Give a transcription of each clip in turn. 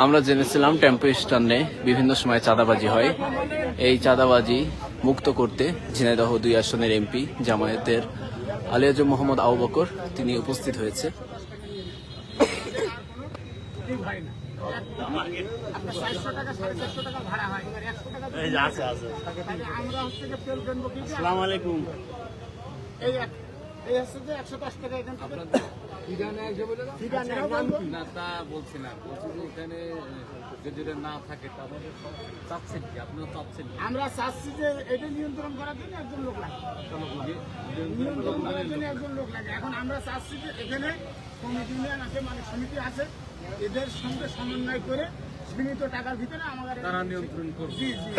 আমরা জেনেছিলাম টেম্পো স্ট্যান্ডে বিভিন্ন সময় চাঁদাবাজি হয়। এই চাঁদাবাজি মুক্ত করতে ঝিনাইদহ 2 আসনের এমপি জামায়াতের আলী মোহাম্মদ আবু বকর তিনি উপস্থিত হয়েছে। আমরা চাচ্ছি যে এটা নিয়ন্ত্রণ করার জন্য একজন লোক লাগে, নিয়ন্ত্রণ করার জন্য একজন লোক লাগে। এখন আমরা চাচ্ছি যে এখানে কমিটি ইউনিয়ন আছে, মানে সমিতি আছে, এদের সঙ্গে সমন্বয় করে সীমিত টাকার ভিতরে আমাদের তারা নিয়ন্ত্রণ করবে। জি জি,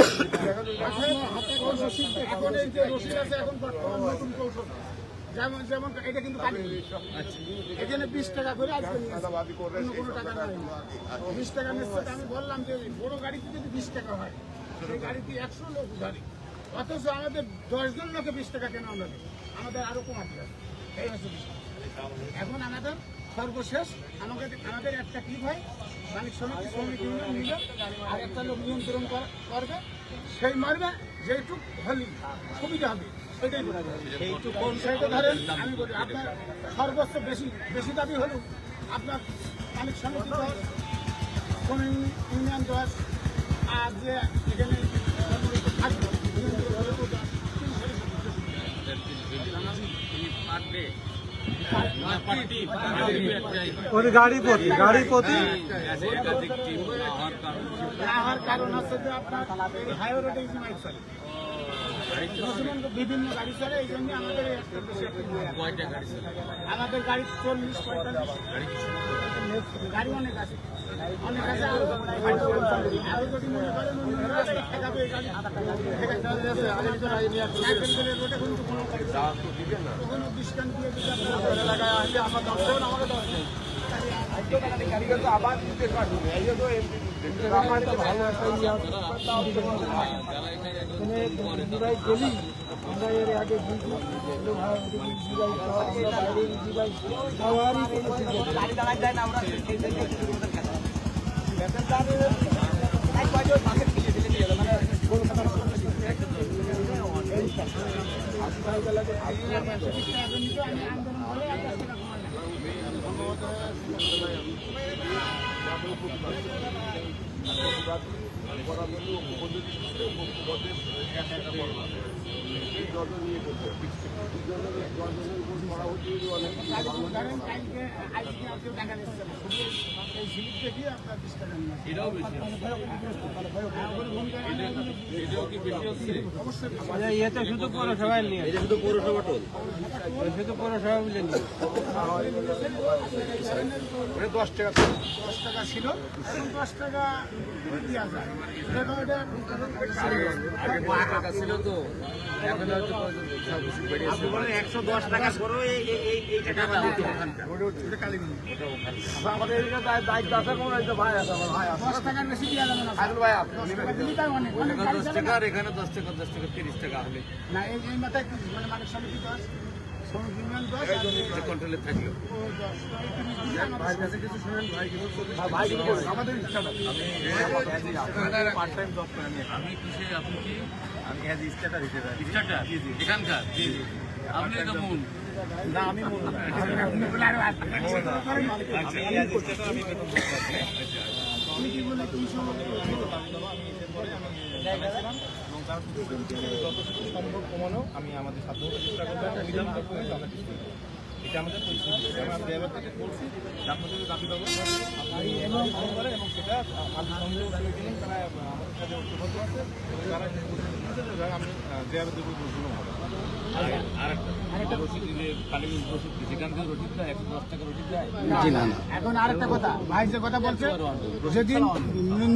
এখন এই যে রসিদ আছে, এখন বর্তমান নতুন কৌশল, যেমন যেমন এটা কিন্তু এখানে 20 টাকা করে আজকে অন্য কোনো টাকা নেই, 20 টাকা নিচ্ছে। আমি বললাম যে বড় গাড়িতে যদি 20 টাকা হয়, সেই গাড়িতে 100 লোক ধরে, অথচ আমাদের 10 জন লোকে 20 টাকা কেন আমরা দেবো? আমাদের আরো কমাতে হবে। এই হচ্ছে বিষয়। এখন আমাদের সর্বশেষ আমাদের একটা কি হয়, মালিক সমিতি ইউনিয়ন মিলে আর একটা লোক নিয়ন্ত্রণ করবে, সেই মারবে যেটুক হলে সুবিধা হবে সেটাই বলা যায়। সেইটা ধরেন আমি বলি, আপনার সর্বোচ্চ বেশি দাবি হলো আপনার মালিক সমিতি 10, ইউনিয়ন 10, আর যে এখানে থাকবে গাড়ি প্রতি হওয়ার কারণ হচ্ছে যে আপনার হাইওয়ে রোডে বিভিন্ন গাড়ি চলে, এই জন্য আমাদের আমাদের গাড়ি 40-45 গাড়ি অনেক আছে, আরো যদি মনে করেন ঠেকাবে গাড়ি রোডে কোনো ডিসকাউন্ট দিয়ে যদি আবার আমরা এর আগে শুধু পৌরসভায় নিয়ে শুধু পৌরসভা টোল শুধু পৌরসভা বুঝে নিয়ে 10 টাকা ছিল, 10 টাকা দেওয়া যায়। টাকা ছিল তো এখন হয়তো 110 টাকা করো, এই আমাদের দায়িত্ব আছে, ভাই আছে, ভাই 10 টাকার বেশি দেওয়া যাবে না ভাই, 10 টাকা এখানে 10 টাকা 30 টাকা হলে না, এই মাথায় মানে মালিক সমিতি 10 কন্ট্রোলে থাকলো। আমাদের ইচ্ছা না, পার্ট টাইম জব করে আমি কিসে, আপনি কি আমি অ্যাজ স্টার্টার হিসেবে এখানকার আপনি তো মূল না, আমি মূল না, আমি কি বলে যতটুকু সম্ভব কমানো আমি আমাদের সাধ্যমতো চেষ্টা করবো। এটা আমাদের আমরা ড্রাইভার থেকে বলছি, আপনাদের দাবি দেবো এবং সেটা সংযোগ তারা আমাদের সাথে ঐক্যবদ্ধ আছে, তারা আমি ড্রাইভার দেবো বলছিল। এখন আরেকটা কথা, ভাই যে কথা বলছে, যেদিন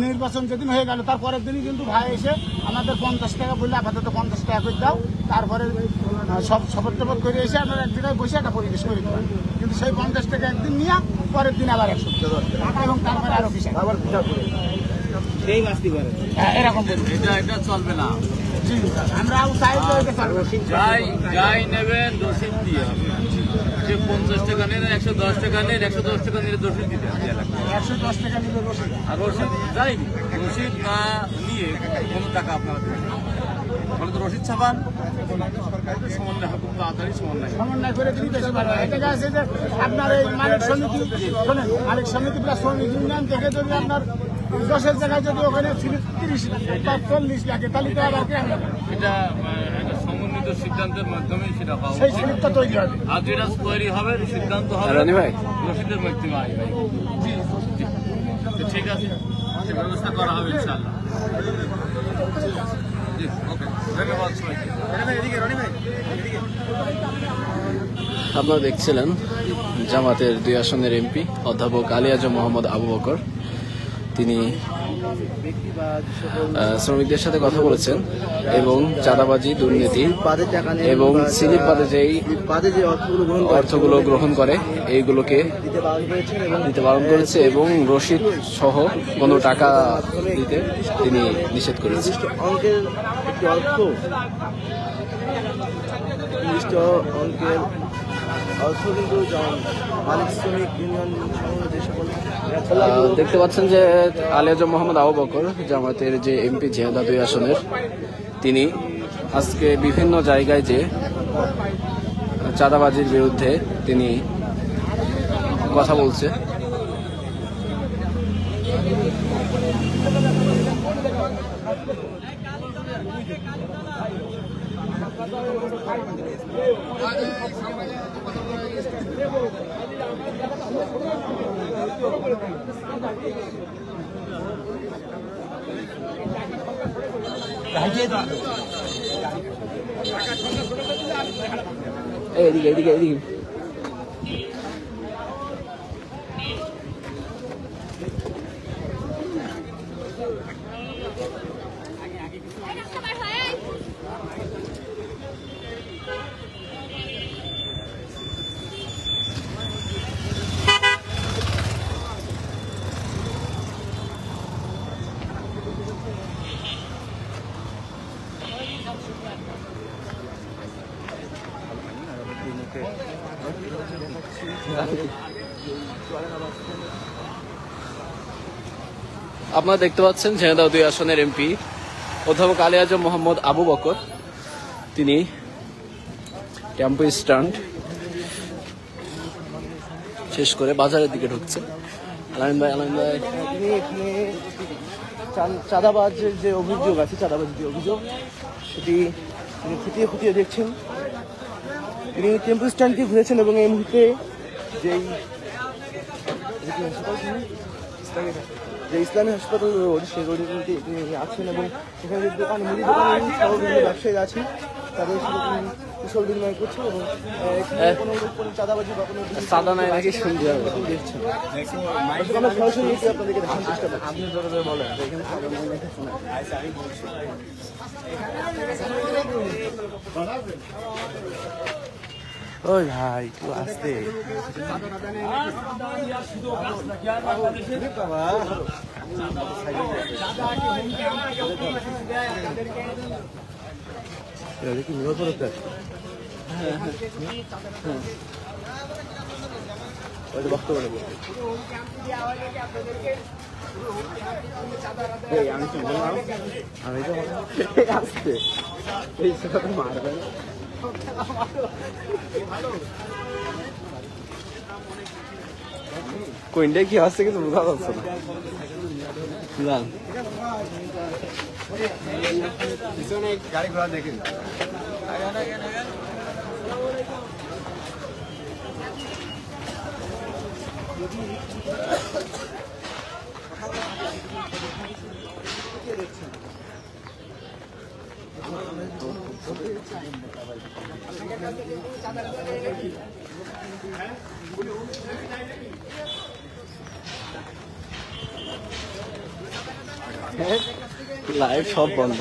নির্বাচন যেদিন হয়ে গেল তার পরের দিনই কিন্তু ভাই এসে আমাদের 50 টাকা বললে আপাতত 50 টাকা করে দাও, তারপরে সব শপথ টপথ করে এসে আপনার এক জায়গায় বসে একটা পরিবেশ করে দেবেন। কিন্তু সেই 50 টাকা একদিন নিয়ে পরের দিন আবার 100 টাকা এবং তারপরে আরো বিচার সেই মাস্তি করে এরকম এটা চলবে না। আমরা চাই যাই নেবেন রসিদ দিয়ে যে 50 টাকা নেন, 110 টাকা নেন, 110 টাকা নিলে রসিদ দিতে হবে। 110 টাকা নিলে রসিদ। আর রসিদ যায়নি, রসিদ না নিয়ে কোনো টাকা আপনারা দেবেন না। মানে তো রসিদ ছাপান, সরকারের সমন্বয় হয়, খুব তাড়াতাড়ি সমন্বয় হয়। সমন্বয় করে দিতে বেশি ভালো হয়। এটা আছে যে আপনার এই মালিক সমিতি, শোনেন, মালিক সমিতি প্লাস শ্রমিক ইউনিয়ন থেকে যদি আপনার 10-এর জায়গায় যদি ওখানে 30 বা 40 লাগে, তাহলে তো আবার কেন হবে? এটা একটা সমন্বিত সিদ্ধান্তের মাধ্যমেই সেটা হওয়া সেই উচিত। স্লিপটা তৈরি হবে। আর যেটা তৈরি হবে, সিদ্ধান্ত হবে রনি ভাই, রসিদের মাধ্যমে আসবে। জি, জি। তো ঠিক আছে, সে ব্যবস্থা করা হবে ইনশাআল্লাহ। জি, ওকে, ধন্যবাদ সবাইকে। আপনারা দেখছিলেন জামাতের 2 আসনের এমপি অধ্যাপক আলী আজম মোহাম্মদ আবু বকর। তিনি শ্রমিকদের সাথে কথা বলেছেন এবং চাঁদাবাজি, দুর্নীতি এবং স্লিপ বাদে যেই অর্থগুলো গ্রহণ করে এইগুলোকে দিতে বারণ করেছে এবং রসিদ সহ কোনো টাকা দিতে তিনি নিষেধ করেছেন। অঙ্কের একটি অর্থ কিন্তু যেমন মালিক শ্রমিক ইউনিয়ন যে সকল দেখতে পাচ্ছেন যে আলী আজম মোহাম্মদ আবু বকর জামাতের যে এমপি ঝিনাইদহ 2 আসনের, তিনি আজকে বিভিন্ন জায়গায় যে চাঁদাবাজির বিরুদ্ধে তিনি কথা বলছে। এদিকে এদিকে এদিকে আপনারা দেখতে পাচ্ছেন ঝিনাইদহ 2 আসনের এমপি অধ্যাপক আলী আজম মোহাম্মদ আবু বকর, তিনি টেম্পো স্ট্যান্ড শেষ করে বাজারের দিকে ঢুকছে। আলামিন ভাই, তিনি এখানে চাঁদাবাজের যে অভিযোগ আছে, চাঁদাবাজের যে অভিযোগ সেটি তিনি খুঁটিয়ে খুঁটিয়ে দেখছেন। তিনি টেম্পো স্ট্যান্ডটি ঘুরেছেন এবং এই মুহূর্তে যেই যে ইসলামী হাসপাতাল রোড, সেই রোডে কিন্তু তিনি আছেন এবং সেখানে যে দোকান, মুদি দোকান সহ বিভিন্ন ব্যবসায়ীরা আছে, তাদের সাথে তিনি কুশল বিনিময় করছেন এবং কোনো চাঁদাবাজি বা কোনো চাঁদা নাই নাকি শুনতে হবে। দেখছেন। আমরা সরাসরি এটি আপনাদেরকে দেখানোর চেষ্টা করছি। আপনি জোরে বলেন, এখানে চাঁদা নাই নাকি শোনা। ওই ভাই একটু আসতে কি নিরাপত্তা বক্তব্য নেব। আমি তো আসতে এই সাথে মারবেন। কোনটা কি হচ্ছে কিছু বোঝা যাচ্ছে না। জান গাড়ি ঘোড়া দেখেন। লাইভ সব বন্ধ।